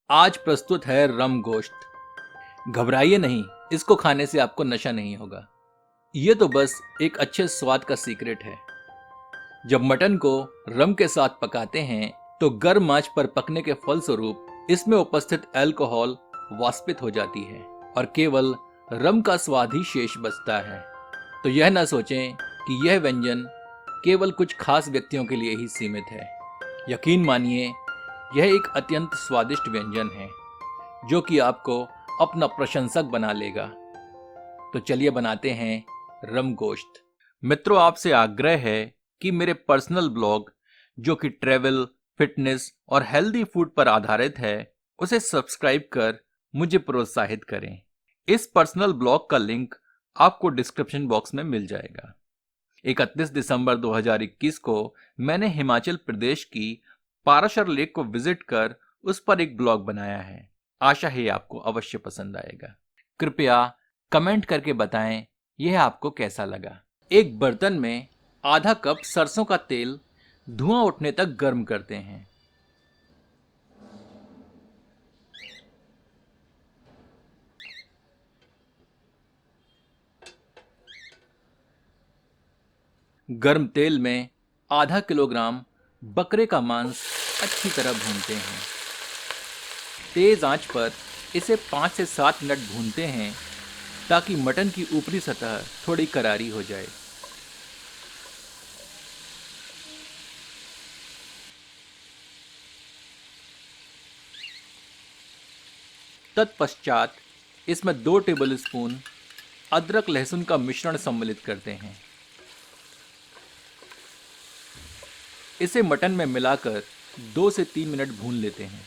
आज प्रस्तुत है रम गोश्त। घबराइए नहीं, इसको खाने से आपको नशा नहीं होगा। ये तो बस एक अच्छे स्वाद का सीक्रेट है। जब मटन को रम के साथ पकाते हैं तो गर्म आंच पर पकने के फलस्वरूप इसमें उपस्थित अल्कोहल वाष्पित हो जाती है और केवल रम का स्वाद ही शेष बचता है। तो यह न सोचें कि यह व्यंजन केवल कुछ खास व्यक्तियों के लिए ही सीमित है। यकीन मानिए, यह एक अत्यंत स्वादिष्ट व्यंजन है जो कि आपको अपना प्रशंसक बना लेगा। तो चलिए बनाते हैं रम गोश्त। मित्रों, आपसे आग्रह है कि मेरे पर्सनल ब्लॉग जो कि ट्रैवल, फिटनेस और हेल्दी फूड पर आधारित है, उसे सब्सक्राइब कर मुझे प्रोत्साहित करें। इस पर्सनल ब्लॉग का लिंक आपको डिस्क्रिप्शन बॉक्स में मिल जाएगा। 31 दिसंबर 2021 को मैंने हिमाचल प्रदेश की पाराशर लेक को विजिट कर उस पर एक ब्लॉग बनाया है। आशा है आपको अवश्य पसंद आएगा। कृपया कमेंट करके बताएं यह आपको कैसा लगा। एक बर्तन में आधा कप सरसों का तेल धुआं उठने तक गर्म करते हैं। गर्म तेल में आधा किलोग्राम बकरे का मांस अच्छी तरह भूनते हैं। तेज आंच पर इसे 5 से 7 मिनट भूनते हैं ताकि मटन की ऊपरी सतह थोड़ी करारी हो जाए। तत्पश्चात इसमें 2 टेबल स्पून अदरक लहसुन का मिश्रण सम्मिलित करते हैं। इसे मटन में मिलाकर 2 से 3 मिनट भून लेते हैं।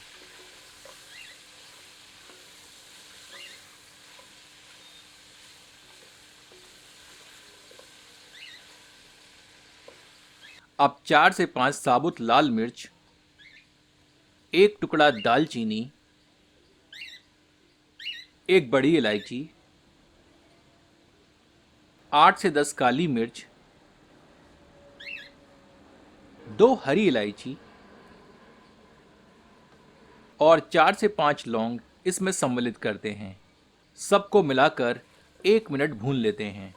अब 4 से 5 साबुत लाल मिर्च, एक टुकड़ा दालचीनी, एक बड़ी इलायची, 8 से 10 काली मिर्च, 2 हरी इलायची और 4 से 5 लौंग इसमें सम्मिलित करते हैं। सबको मिलाकर 1 मिनट भून लेते हैं।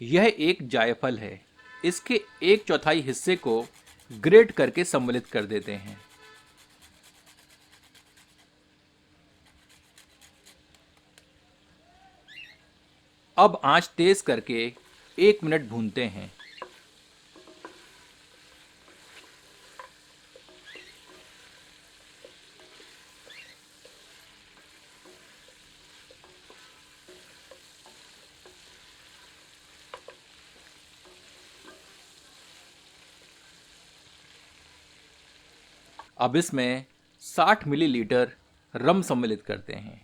यह एक जायफल है। इसके 1/4 हिस्से को ग्रेट करके सम्मिलित कर देते हैं। अब आंच तेज करके 1 मिनट भूनते हैं। अब इसमें 60 मिलीलीटर रम सम्मिलित करते हैं।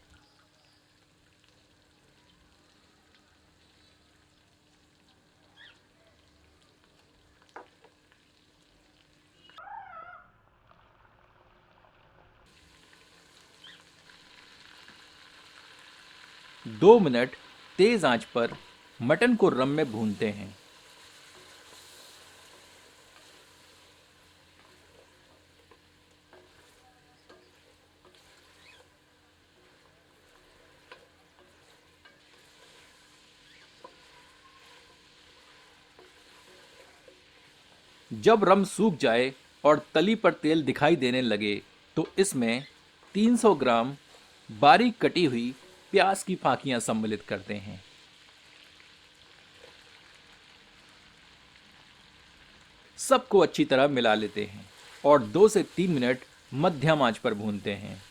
दो मिनट तेज आंच पर मटन को रम में भूनते हैं। जब रम सूख जाए और तली पर तेल दिखाई देने लगे तो इसमें 300 ग्राम बारीक कटी हुई प्याज की फाकियां सम्मिलित करते हैं। सबको अच्छी तरह मिला लेते हैं और 2 से 3 मिनट मध्यम आंच पर भूनते हैं।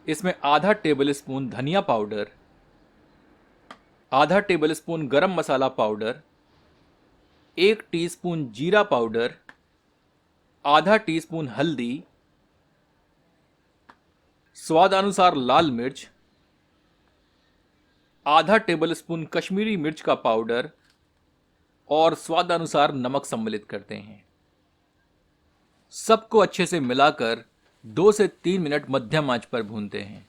इसमें आधा टेबल स्पून धनिया पाउडर, आधा टेबल स्पून गरम मसाला पाउडर, 1 टीस्पून जीरा पाउडर, आधा टीस्पून हल्दी, स्वादानुसार लाल मिर्च, आधा टेबल स्पून कश्मीरी मिर्च का पाउडर और स्वादानुसार नमक सम्मिलित करते हैं। सबको अच्छे से मिलाकर 2 से 3 मिनट मध्यम आंच पर भूनते हैं।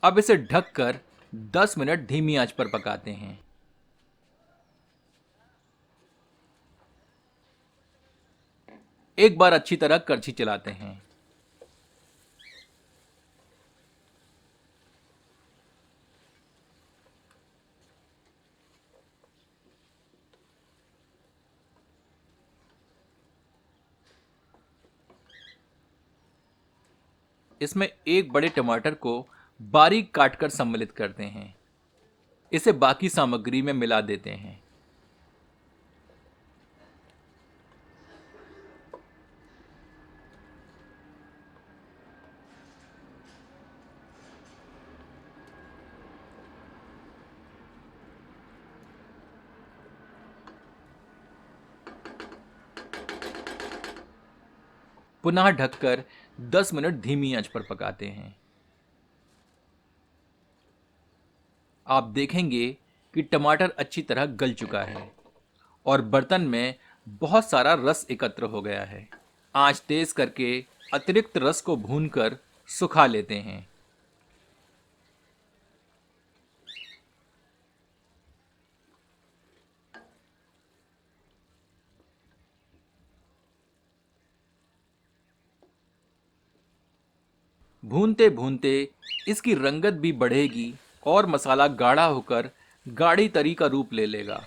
अब इसे ढककर 10 मिनट धीमी आंच पर पकाते हैं। एक बार अच्छी तरह करछी चलाते हैं। इसमें एक बड़े टमाटर को बारीक काटकर सम्मिलित करते हैं। इसे बाकी सामग्री में मिला देते हैं। पुनः ढककर 10 मिनट धीमी आंच पर पकाते हैं। आप देखेंगे कि टमाटर अच्छी तरह गल चुका है और बर्तन में बहुत सारा रस एकत्र हो गया है। आंच तेज करके अतिरिक्त रस को भूनकर सुखा लेते हैं। भूनते भूनते इसकी रंगत भी बढ़ेगी और मसाला गाढ़ा होकर गाढ़ी तरी का रूप ले लेगा।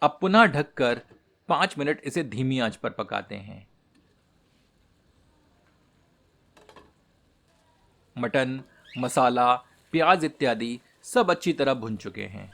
अब पुनः ढककर 5 मिनट इसे धीमी आंच पर पकाते हैं। मटन, मसाला, प्याज इत्यादि सब अच्छी तरह भुन चुके हैं।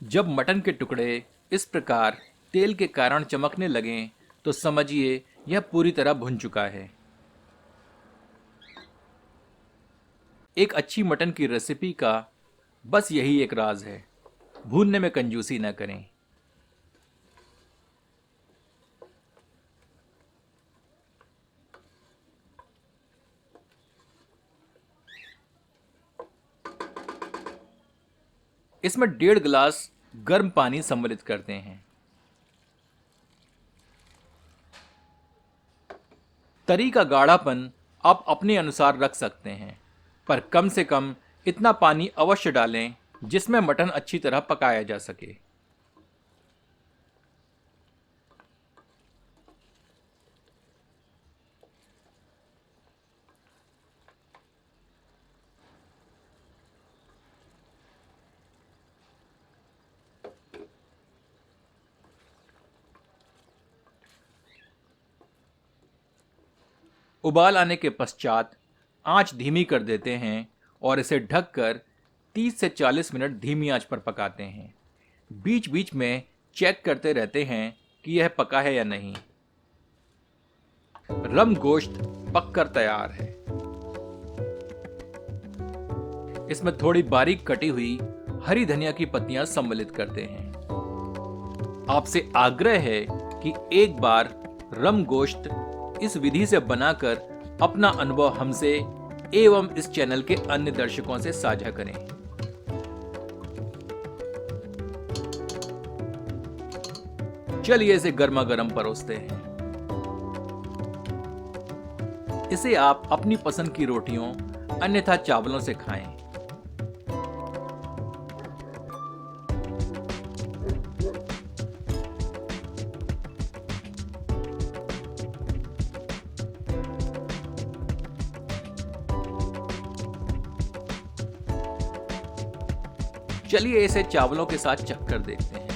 जब मटन के टुकड़े इस प्रकार तेल के कारण चमकने लगें तो समझिए यह पूरी तरह भुन चुका है। एक अच्छी मटन की रेसिपी का बस यही एक राज है, भूनने में कंजूसी न करें। इसमें 1.5 गिलास गर्म पानी सम्मिलित करते हैं। तरी का गाढ़ापन आप अपने अनुसार रख सकते हैं, पर कम से कम इतना पानी अवश्य डालें जिसमें मटन अच्छी तरह पकाया जा सके। उबाल आने के पश्चात आंच धीमी कर देते हैं और इसे ढककर 30 से 40 मिनट धीमी आंच पर पकाते हैं। बीच बीच में चेक करते रहते हैं कि यह पका है या नहीं। रम गोश्त पककर तैयार है। इसमें थोड़ी बारीक कटी हुई हरी धनिया की पत्तियां सम्मिलित करते हैं। आपसे आग्रह है कि एक बार रम गोश्त इस विधि से बनाकर अपना अनुभव हमसे एवं इस चैनल के अन्य दर्शकों से साझा करें। चलिए इसे गर्मा गर्म परोसते हैं। इसे आप अपनी पसंद की रोटियों अन्यथा चावलों से खाएं। चलिए इसे चावलों के साथ चखकर देखते हैं।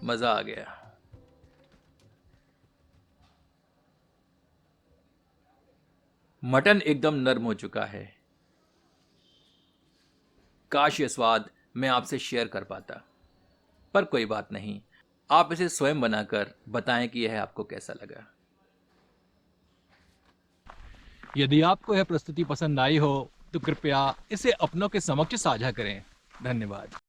मजा आ गया। मटन एकदम नरम हो चुका है। काश ये स्वाद मैं आपसे शेयर कर पाता, पर कोई बात नहीं। आप इसे स्वयं बनाकर बताएं कि यह आपको कैसा लगा। यदि आपको यह प्रस्तुति पसंद आई हो तो कृपया इसे अपनों के समक्ष साझा करें। धन्यवाद।